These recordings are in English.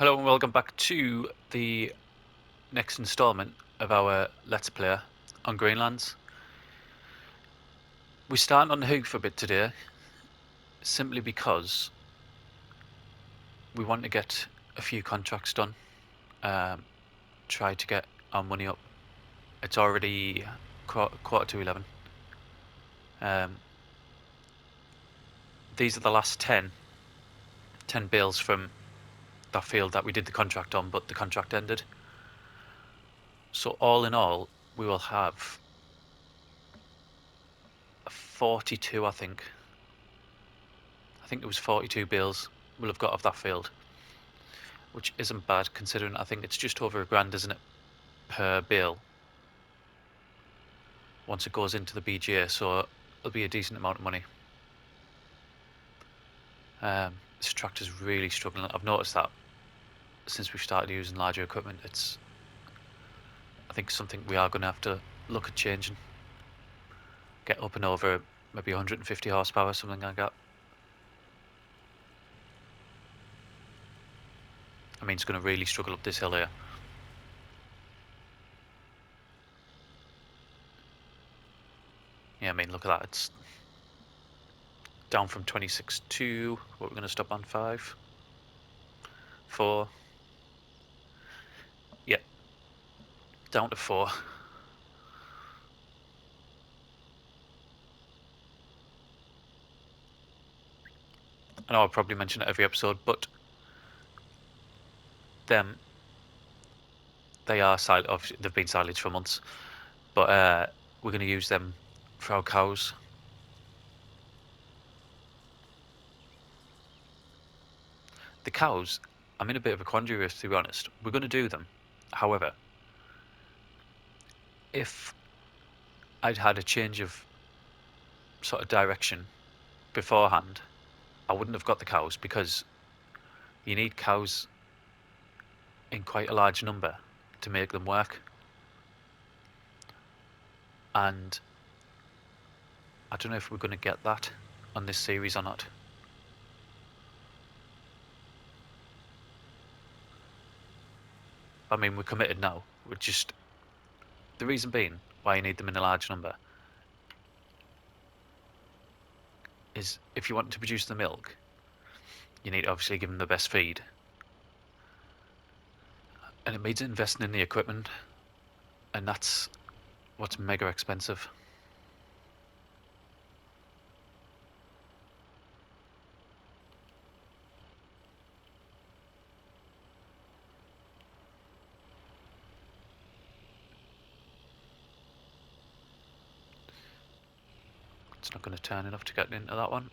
Hello and welcome back to the next installment of our Let's Play on Greenlands. We're starting on the hook for a bit today, simply because we want to get a few contracts done, try to get our money up. It's already quarter to 11. These are the last 10 bales from that field that we did the contract on, but the contract ended. So all in all, we will have 42, I think it was 42 bales we'll have got off that field, which isn't bad considering I think it's just over £1,000, isn't it, per bale once it goes into the BGA, so it'll be a decent amount of money. This tractor's really struggling. I've noticed that since we've started using larger equipment. It's, I think, something we are going to have to look at changing. Get up and over maybe 150 horsepower, something like that. I mean, it's going to really struggle up this hill here. Yeah, I mean, look at that. It's down from 26 to, what we're going to stop on, 5, 4. Yeah, down to 4. I know I probably mention it every episode, but them, they are silage. Obviously, they've been silage for months, but we're going to use them for our cows. The cows, I'm in a bit of a quandary with, to be honest. We're going to do them. However, if I'd had a change of sort of direction beforehand, I wouldn't have got the cows, because you need cows in quite a large number to make them work. And I don't know if we're going to get that on this series or not. I mean, we're committed now. We're just, the reason being why you need them in a large number is if you want to produce the milk, you need to obviously give them the best feed. And it means investing in the equipment, and that's what's mega expensive. It's not going to turn enough to get into that one.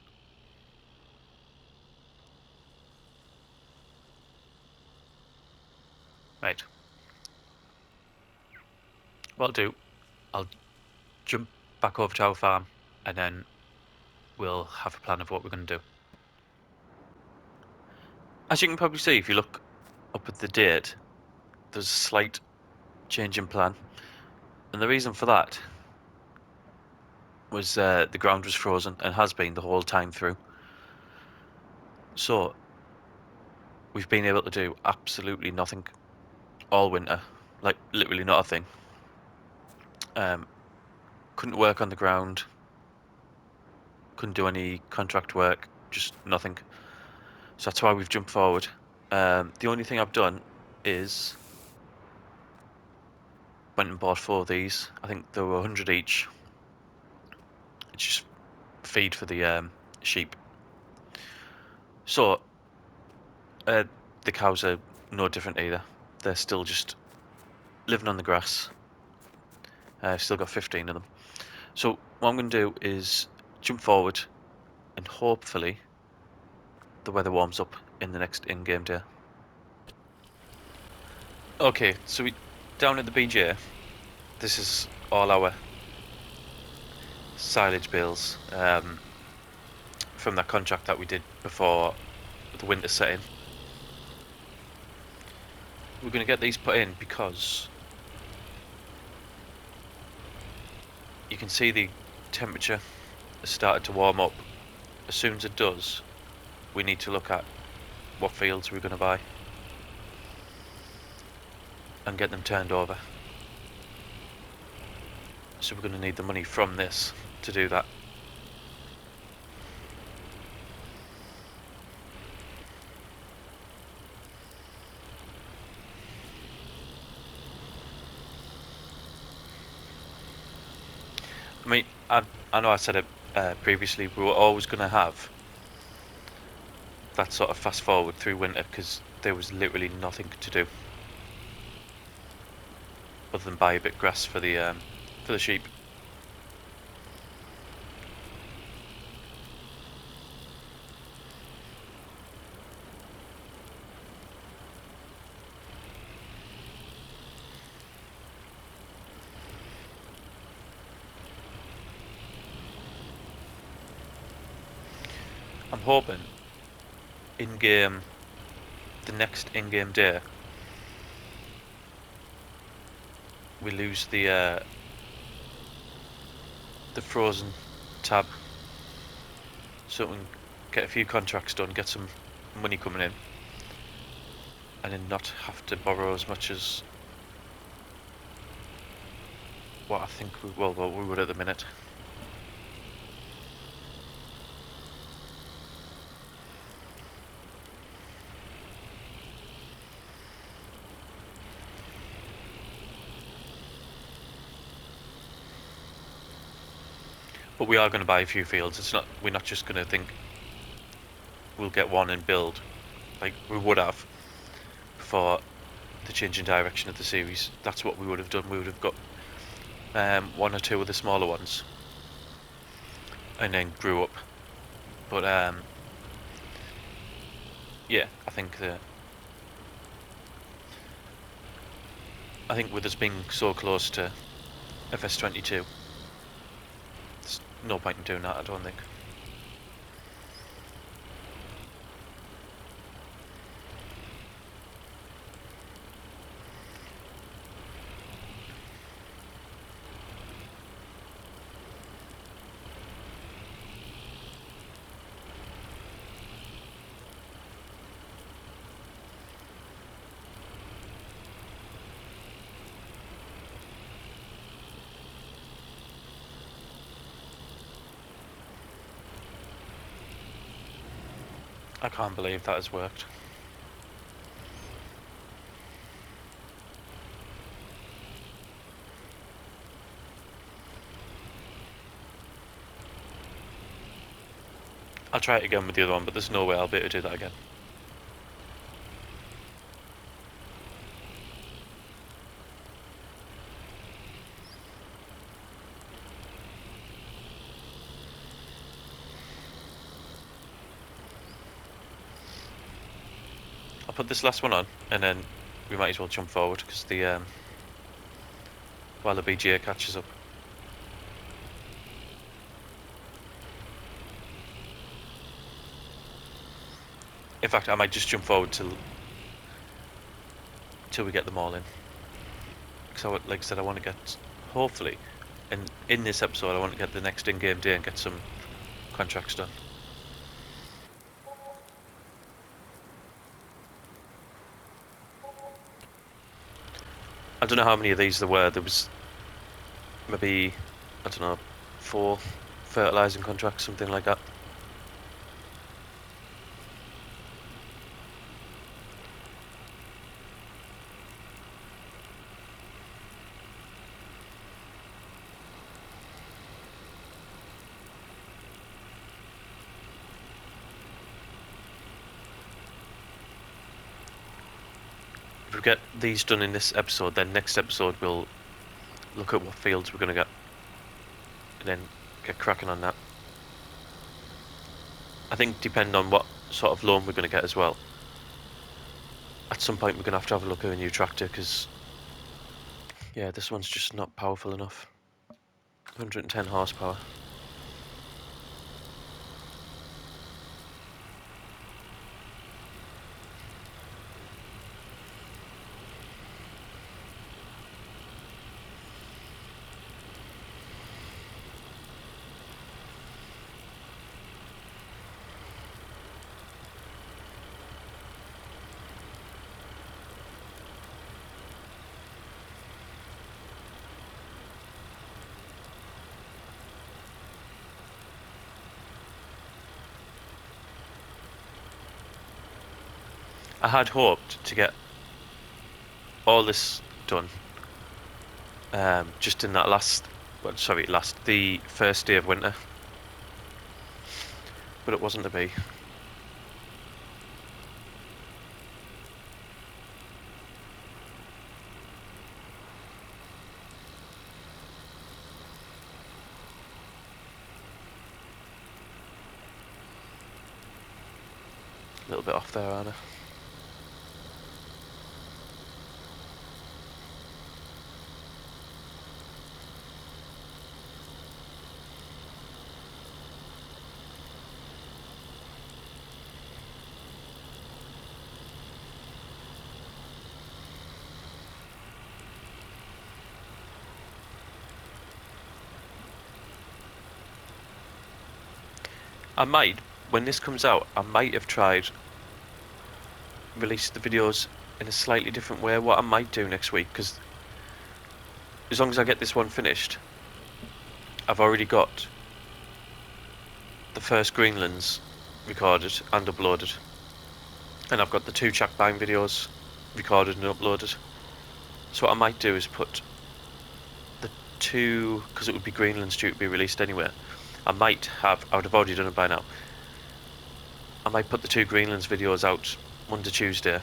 Right. What I'll do, I'll jump back over to our farm, and then we'll have a plan of what we're going to do. As you can probably see, if you look up at the date, there's a slight change in plan. And the reason for that was the ground was frozen, and has been the whole time through. So we've been able to do absolutely nothing all winter, like literally not a thing. Couldn't work on the ground, couldn't do any contract work, just nothing. So that's why we've jumped forward. The only thing I've done is went and bought 4 of these. I think there were 100 each. It's just feed for the sheep. So the cows are no different either. They're still just living on the grass. I've still got 15 of them. So what I'm going to do is jump forward, and hopefully the weather warms up in the next in-game day. Okay, so we down at the BJ. This is all our silage bales from that contract that we did before the winter set in. We're going to get these put in because you can see the temperature has started to warm up. As soon as it does, we need to look at what fields we're going to buy. and get them turned over. So we're going to need the money from this to do that. I mean, I know I said it previously, we were always going to have that sort of fast forward through winter because there was literally nothing to do other than buy a bit of grass for the sheep. I'm hoping in-game, the next in-game day, we lose the frozen tab, so we can get a few contracts done, get some money coming in, and then not have to borrow as much as what I think we would at the minute. But we are going to buy a few fields. We're not just going to think we'll get one and build like we would have before the change in direction of the series. That's what we would have done. We would have got one or two of the smaller ones and then grew up. But yeah, I think with us being so close to FS22, there's no point in doing that, I don't think. I can't believe that has worked. I'll try it again with the other one, but there's no way I'll be able to do that again. I'll put this last one on, and then we might as well jump forward because while the BGA catches up. In fact, I might just jump forward till we get them all in. Because like I said, I want to get, hopefully, in this episode, I want to get the next in-game day and get some contracts done. I don't know how many of these there were. There was maybe, I don't know, 4 fertilising contracts, something like that. If we get these done in this episode, then next episode we'll look at what fields we're going to get and then get cracking on that. I think depending on what sort of loan we're going to get as well, at some point we're going to have a look at a new tractor because yeah, this one's just not powerful enough. 110 horsepower. I had hoped to get all this done just in that the first day of winter, but it wasn't to be. A little bit off there, Anna. I might, when this comes out, I might have tried release the videos in a slightly different way. What I might do next week, because as long as I get this one finished, I've already got the first Greenlands recorded and uploaded, and I've got the 2 Chakbine videos recorded and uploaded. So what I might do is put the 2, because it would be Greenland's due to be released anyway. I would have already done it by now. I might put the 2 Greenlands videos out Monday, Tuesday,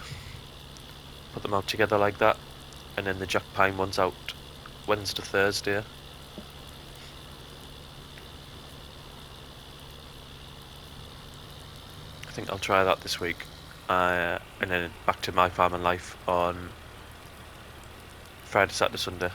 put them out together like that, and then the Chakbine ones out Wednesday, Thursday. I think I'll try that this week, and then back to my farming life on Friday, Saturday, Sunday.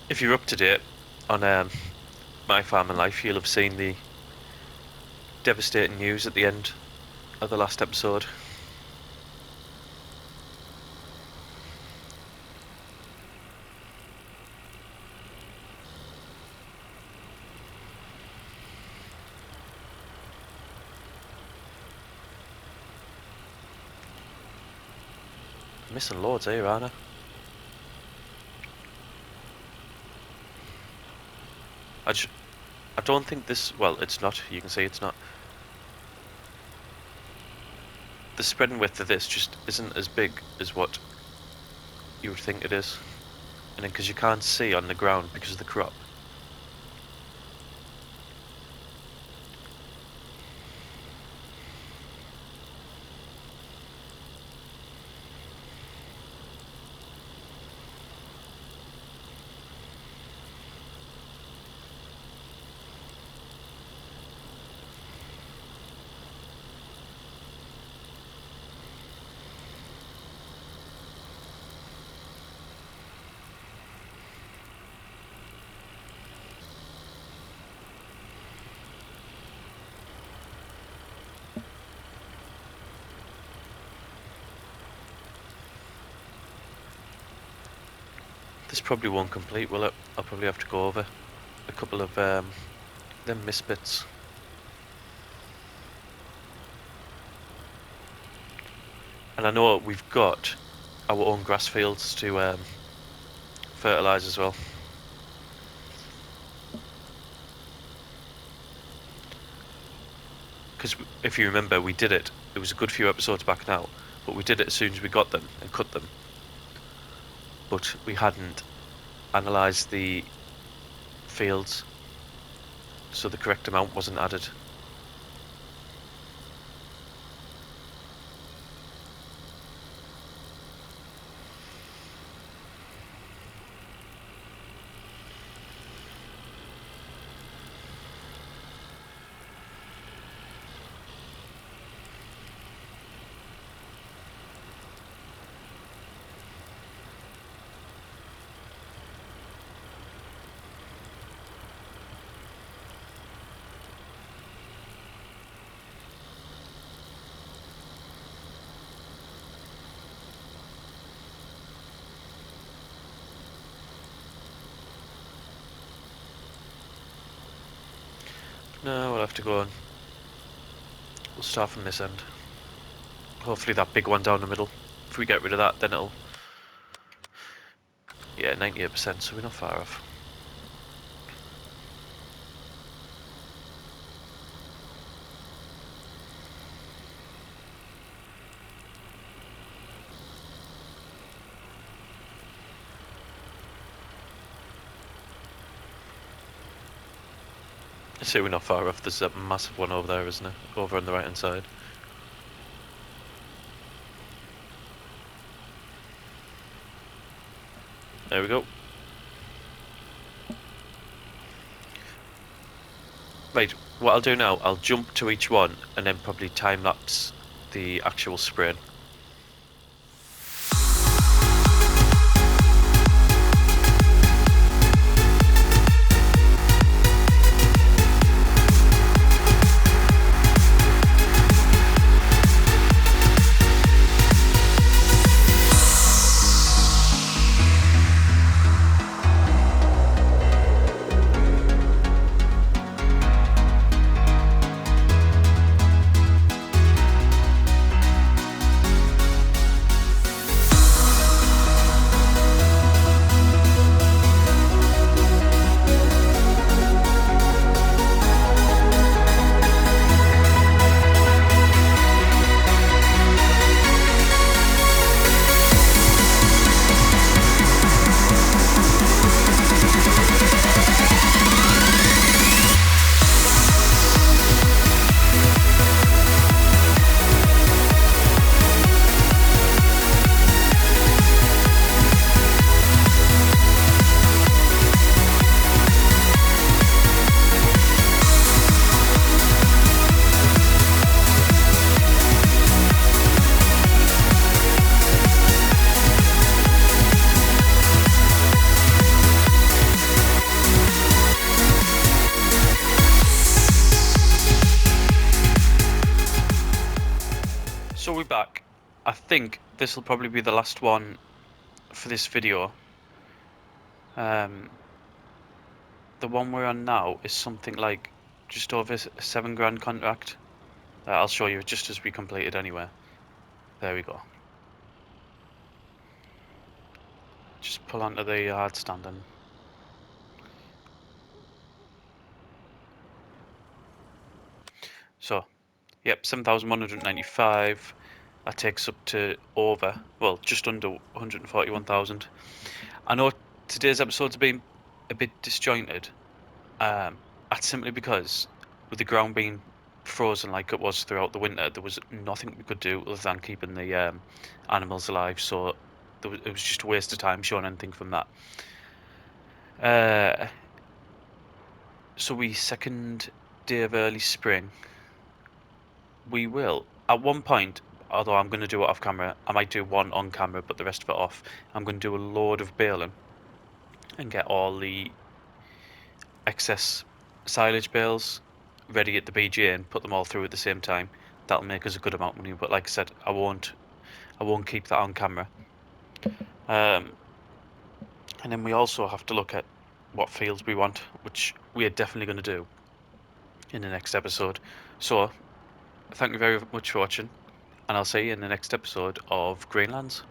If you're up to date on my farming life, you'll have seen the devastating news at the end of the last episode. I'm missing loads here, aren't I? I don't think this, well, it's not, you can see it's not. The spread and width of this just isn't as big as what you would think it is. And then because you can't see on the ground because of the crop. This probably won't complete, will it? I'll probably have to go over a couple of them misbits. And I know we've got our own grass fields to fertilise as well. Because if you remember, we did it. It was a good few episodes back now, but we did it as soon as we got them and cut them. But we hadn't analysed the fields, so the correct amount wasn't added. No, we'll have to go on. We'll start from this end. Hopefully that big one down the middle. If we get rid of that, then it'll... Yeah, 98%, so we're not far off. I say we're not far off. There's a massive one over there, isn't there? Over on the right hand side. There we go. Right, what I'll do now, I'll jump to each one and then probably time lapse the actual spraying. So we're back. I think this will probably be the last one for this video. The one we're on now is something like just over a £7 contract. I'll show you just as we complete it anyway. There we go. Just pull onto the hard standing. So, yep, 7,195. That takes up to over, well, just under 141,000. I know today's episode's been a bit disjointed. That's simply because with the ground being frozen like it was throughout the winter, there was nothing we could do other than keeping the animals alive. So it was just a waste of time showing anything from that. So we second day of early spring. We will at one point, although I'm going to do it off camera, I might do one on camera but the rest of it off. I'm going to do a load of baling and get all the excess silage bales ready at the BGA and put them all through at the same time. That'll make us a good amount of money, but like I said, I won't keep that on camera. And then we also have to look at what fields we want, which we are definitely going to do in the next episode. So thank you very much for watching, and I'll see you in the next episode of Greenlands.